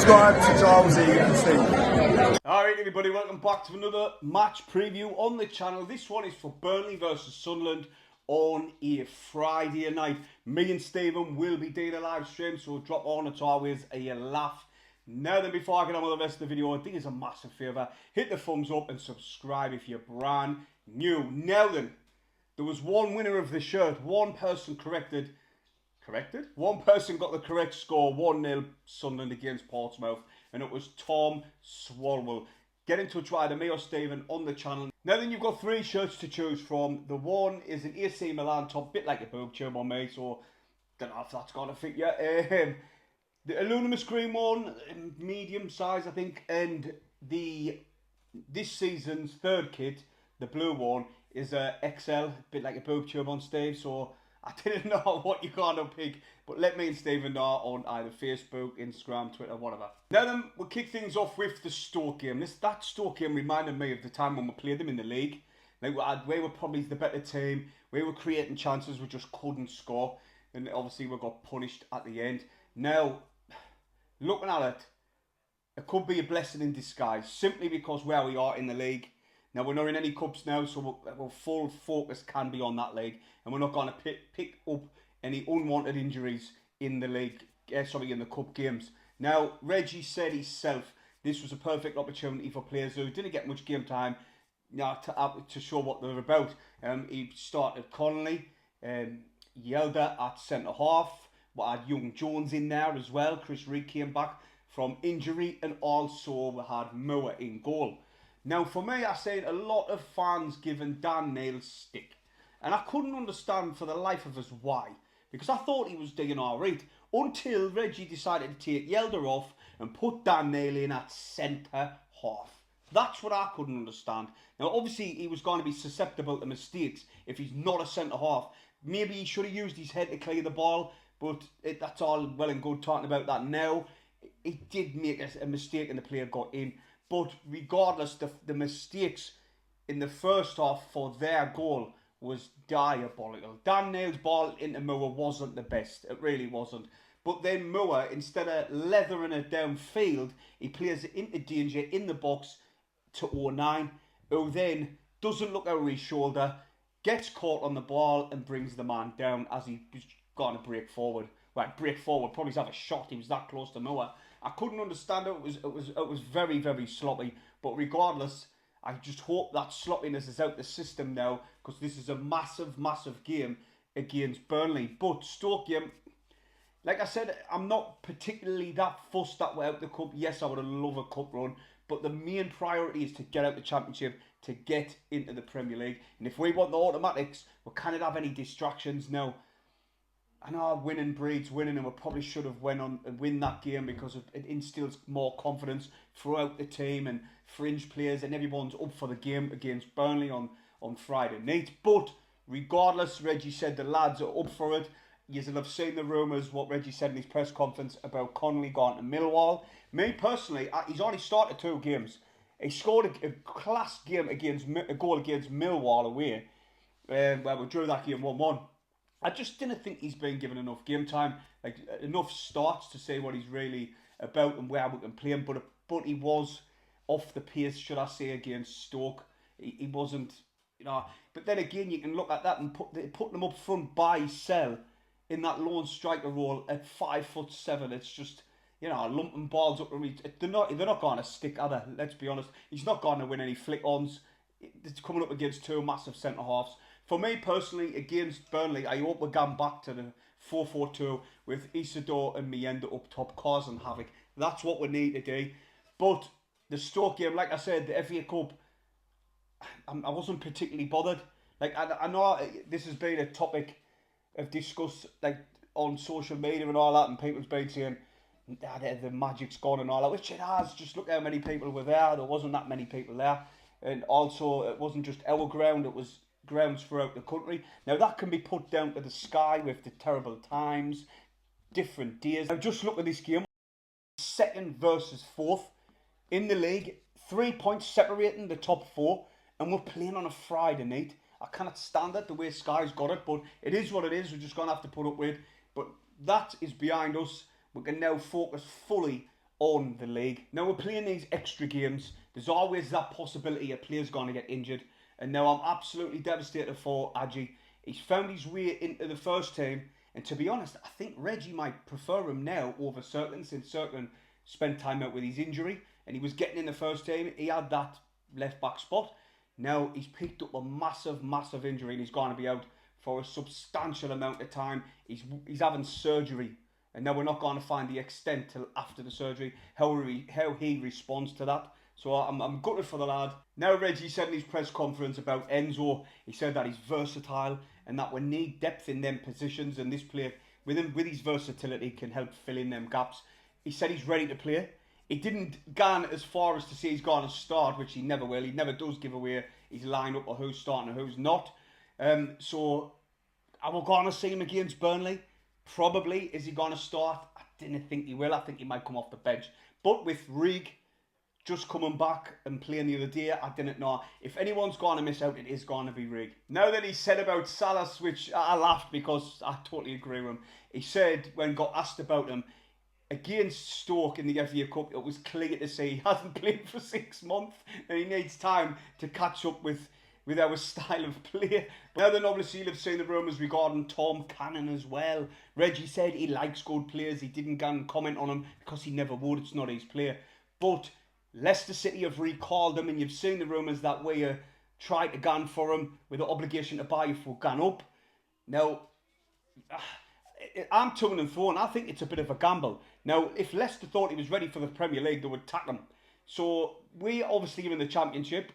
subscribe to Charlesy and Steve. Alright everybody, welcome back to another match preview on the channel. This one is for Burnley versus Sunderland on a Friday night. Me and Stephen will be doing a live stream, so drop on, it's always a laugh. Now then, before I get on with the rest of the video, I think it's a massive favour. Hit the thumbs up and subscribe if you're brand new. Now then, there was one winner of the shirt. One person corrected? One person got the correct score. 1-0 Sunderland against Portsmouth. And it was Tom Swalwell. Get in touch with either me or Stephen on the channel. Now then, you've got 3 shirts to choose from. The one is an AC Milan top, bit like a boob tube on me, so don't know if that's going to fit you. The Illuminous green one, medium size I think, and this season's third kit, the blue one, is a XL, bit like a boob tube on Steve, so I didn't know what you're going to pick, but let me and Stephen know on either Facebook, Instagram, Twitter, whatever. Now then, we'll kick things off with the Stoke game. That Stoke game reminded me of the time when we played them in the league. Like, we were probably the better team, we were creating chances, we just couldn't score, and obviously we got punished at the end. Now, looking at it, it could be a blessing in disguise, simply because where we are in the league. Now, we're not in any cups now, so our full focus can be on that league. And we're not going to pick up any unwanted injuries in the league, in the cup games. Now, Reggie said himself, this was a perfect opportunity for players who didn't get much game time, to show what they're about. He started Connolly, Yelder at centre-half. We had Young Jones in there as well. Chris Reed came back from injury, and also we had Moore in goal. Now, for me, I seen a lot of fans giving Dan Neil stick. And I couldn't understand for the life of us why. Because I thought he was doing alright. Until Reggie decided to take Yelder off and put Dan Neil in at centre-half. That's what I couldn't understand. Now, obviously, he was going to be susceptible to mistakes if he's not a centre-half. Maybe he should have used his head to clear the ball. But that's all well and good talking about that now. He did make a mistake and the player got in. But regardless, the mistakes in the first half for their goal was diabolical. Dan Neil's ball into Moore wasn't the best. It really wasn't. But then Moore, instead of leathering it downfield, he plays it into danger in the box to 09, who then doesn't look over his shoulder, gets caught on the ball and brings the man down as he was going to break forward. Well, break forward, probably have a shot. He was that close to Moore. I couldn't understand it. It was very, very sloppy. But regardless, I just hope that sloppiness is out the system now, because this is a massive, massive game against Burnley. But Stoke game, like I said, I'm not particularly that fussed that we're out the cup. Yes, I would love a cup run, but the main priority is to get out the Championship, to get into the Premier League. And if we want the automatics, we can't have any distractions now. I know winning breeds winning, and we probably should have went on and win that game because it instills more confidence throughout the team and fringe players, and everyone's up for the game against Burnley on Friday night. But regardless, Reggie said the lads are up for it. You'll have seen the rumours, what Reggie said in his press conference about Connolly going to Millwall. Me personally, he's only started 2 games. He scored a class game a goal against Millwall away, where we drew that game 1-1. I just didn't think he's been given enough game time, like enough starts to say what he's really about and where we can play him. But he was off the pace, should I say, against Stoke. He wasn't, But then again, you can look at that and put them up front by Sell in that lone striker role at 5'7". It's just, lumping balls up. They're not going to stick, are they? Let's be honest. He's not going to win any flick-ons. It's coming up against 2 massive centre-halves. For me personally, against Burnley, I hope we're going back to the 4-4-2 with Isidore and Mienda up top, causing havoc. That's what we need to do. But the Stoke game, like I said, the FA Cup, I wasn't particularly bothered. Like, I know this has been a topic of discuss, like, on social media and all that, and people's been saying, the magic's gone and all that, which it has. Just look how many people were there. There wasn't that many people there. And also, it wasn't just our ground, it was grounds throughout the country. Now, that can be put down to the sky with the terrible times, different days. Now, just look at this game. 2nd versus 4th in the league. 3 points separating the top 4. And we're playing on a Friday night. I cannot stand it, the way Sky's got it. But it is what it is. We're just going to have to put up with. But that is behind us. We can now focus fully on the league. Now we're playing these extra games. There's always that possibility a player's going to get injured. And now I'm absolutely devastated for Adji. He's found his way into the first team. And to be honest, I think Reggie might prefer him now over Cirkland, since Cirkland spent time out with his injury. And he was getting in the first team. He had that left back spot. Now he's picked up a massive injury and he's going to be out for a substantial amount of time. He's having surgery. And now we're not going to find the extent till after the surgery, how he responds to that. So I'm gutted for the lad. Now Reggie said in his press conference about Enzo, he said that he's versatile and that we need depth in them positions, and this player, with his versatility, can help fill in them gaps. He said he's ready to play. He didn't go as far as to say he's going to start, which he never will. He never does give away his lineup or who's starting and who's not. So are we going to see him against Burnley? Probably. Is he going to start? I didn't think he will. I think he might come off the bench. But with Reig just coming back and playing the other day, I didn't know. If anyone's going to miss out, it is going to be Reig. Now that he said about Salas, which I laughed because I totally agree with him. He said, when got asked about him, against Stoke in the FA Cup, it was clear to see he hasn't played for 6 months and he needs time to catch up with our style of play. Now then, obviously you'll have seen the rumours regarding Tom Cannon as well. Reggie said he likes good players. He didn't go and comment on him because he never would. It's not his player. But Leicester City have recalled him, and you've seen the rumours that we tried to gun for him with the obligation to buy if we gun up. Now, I'm to and fro, and I think it's a bit of a gamble. Now, if Leicester thought he was ready for the Premier League, they would tack him. So we obviously are in the Championship.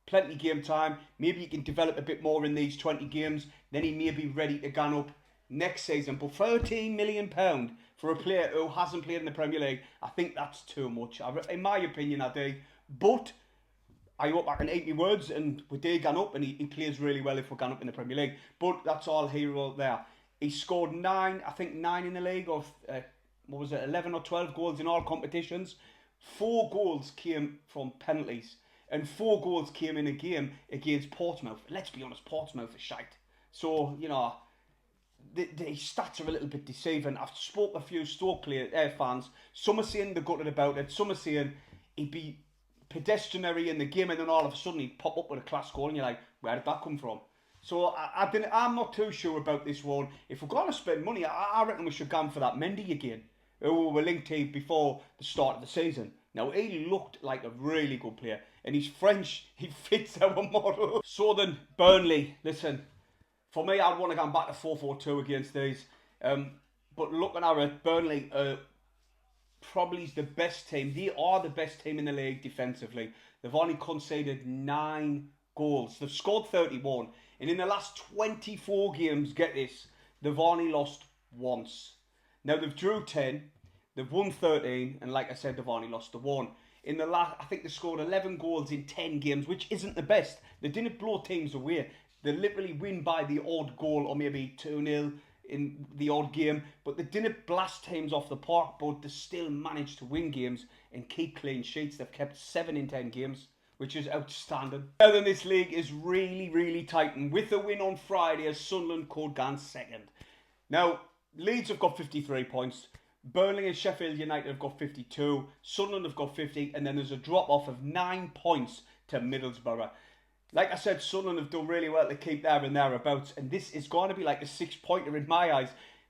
Plenty game time. Maybe he can develop a bit more in these 20 games. Then he may be ready to gun up next season. But £13 million for a player who hasn't played in the Premier League, I think that's too much. In my opinion, I do. But I hope I can eat my words, and we did gun up, and he plays really well if we're gun up in the Premier League. But that's all hero there. He scored 9 in the league, or 11 or 12 goals in all competitions. 4 goals came from penalties. And 4 goals came in a game against Portsmouth. Let's be honest, Portsmouth is shite. So, you know, the stats are a little bit deceiving. I've spoke to a few Stoke fans. Some are saying they're gutted about it. Some are saying he'd be pedestrianary in the game, and then all of a sudden he'd pop up with a class goal, and you're like, where did that come from? So I'm not too sure about this one. If we're going to spend money, I reckon we should go for that Mendy again, who we were linked to before the start of the season. Now, he looked like a really good player, and he's French. He fits our model. So then, Burnley. Listen, for me, I'd want to go back to 4-4-2 against these. But looking at it, Burnley probably is the best team. They are the best team in the league defensively. They've only conceded 9 goals. They've scored 31. And in the last 24 games, get this, they've only lost once. Now, they've drew 10. They've won 13, and like I said, they've only lost the 1. In the last, I think they scored 11 goals in 10 games, which isn't the best. They didn't blow teams away. They literally win by the odd goal, or maybe 2-0 in the odd game. But they didn't blast teams off the park, but they still managed to win games and keep clean sheets. They've kept 7 in 10 games, which is outstanding. Now then, this league is really tight, and with a win on Friday, as Sunderland could go second. Now, Leeds have got 53 points. Burnley and Sheffield United have got 52. Sunderland have got 50. And then there's a drop-off of 9 points to Middlesbrough. Like I said, Sunderland have done really well to keep there and thereabouts. And this is going to be like a 6-pointer in my eyes.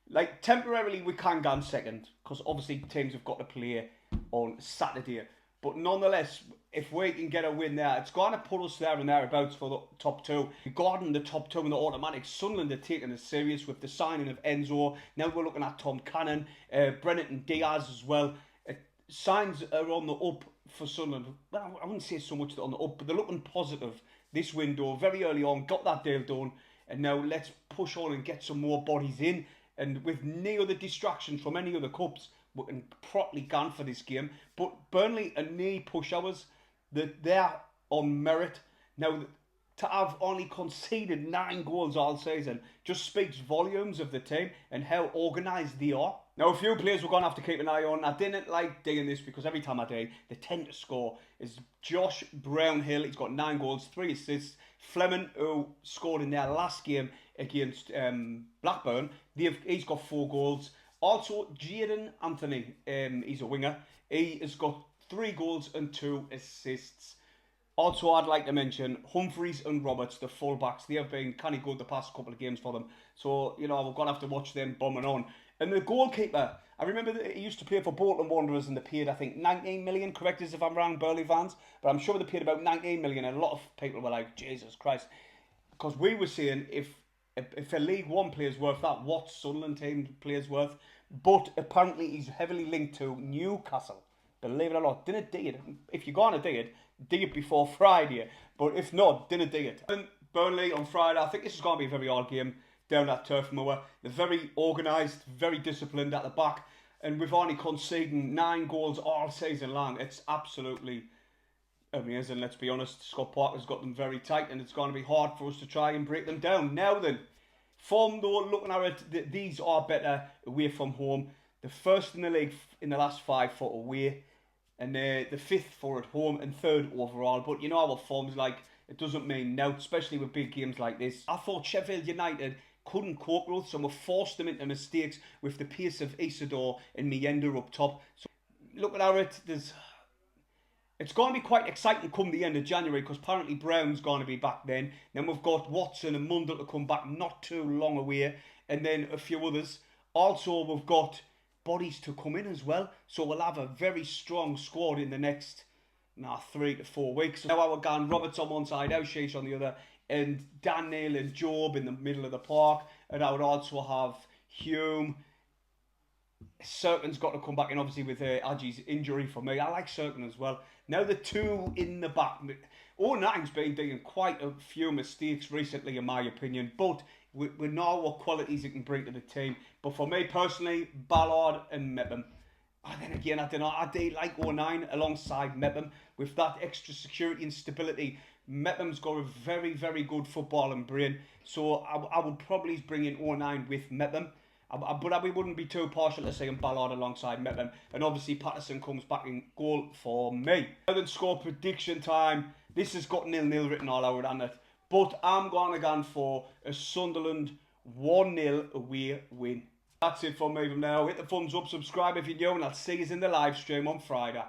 Like, temporarily, we can go second, because obviously teams have got to play on Saturday. But nonetheless, if we can get a win there, it's going to put us there and thereabouts for the top 2. Regarding the top 2 in the automatic, Sunderland are taking it serious with the signing of Enzo. Now we're looking at Tom Cannon, Brennan Diaz as well. Signs are on the up for Sunderland. Well, I wouldn't say so much on the up, but they're looking positive this window. Very early on, got that deal done. And now let's push on and get some more bodies in. And with no other distractions from any other cups, we can properly gun for this game. But Burnley are knee push-overs. They're on merit. Now, to have only conceded 9 goals all season just speaks volumes of the team and how organised they are. Now, a few players we're going to have to keep an eye on. I didn't like doing this because every time I do, they tend to score. Is Josh Brownhill. He's got 9 goals, 3 assists. Fleming, who scored in their last game against Blackburn, he's got 4 goals. Also, Jaden Anthony, he's a winger. He has got 3 goals and 2 assists. Also, I'd like to mention Humphreys and Roberts, the fullbacks. They have been kind of good the past couple of games for them. So, we're going to have to watch them bombing on. And the goalkeeper, I remember that he used to play for Bolton Wanderers and they paid, I think, 19 million. Correct us if I'm wrong, Burnley fans. But I'm sure they paid about 19 million. And a lot of people were like, Jesus Christ. Because we were saying if a League One player's worth that, what Sunderland team player's worth? But apparently he's heavily linked to Newcastle. Believe it or not, didn't dig it. If you're going to dig it before Friday. But if not, didn't dig it. And Burnley on Friday, I think this is going to be a very hard game down at Turf Moor. They're very organised, very disciplined at the back. And we've only conceded 9 goals all season long. It's absolutely amazing, let's be honest. Scott Parker's got them very tight and it's going to be hard for us to try and break them down. Now then, form though, looking at it, these are better away from home. The first in the league in the last 5 for away, and the 5th for at home, and 3rd overall. But you know how form's like, it doesn't mean now, especially with big games like this. I thought Sheffield United couldn't cope with, so we forced them into mistakes with the pace of Isidore and Meander up top. So looking at it, it's going to be quite exciting come the end of January because apparently Brown's going to be back then. Then we've got Watson and Mundell to come back not too long away. And then a few others. Also, we've got bodies to come in as well. So we'll have a very strong squad in the next 3 to 4 weeks. Now our gang, Roberts on one side, O'Shea's on the other. And Daniel and Job in the middle of the park. And I would also have Hume. Serkin's got to come back in, obviously, with Adji's injury for me. I like Serkin as well. Now the 2 in the back. O'Nine's been doing quite a few mistakes recently, in my opinion, but we know what qualities he can bring to the team. But for me personally, Ballard and Mepham. And then again, I don't know, I do like O'Nine alongside Mepham with that extra security and stability. Mepham's got a very, very good footballing brain, so I would probably bring in O'Nine with Mepham. But we wouldn't be too partial to saying Ballard alongside Mepham. And obviously Patterson comes back in goal for me. Now then, score prediction time. This has got 0-0 written all over on it. But I'm going to go for a Sunderland 1-0 away win. That's it for me from now. Hit the thumbs up, subscribe if you're new, and I'll see you in the live stream on Friday.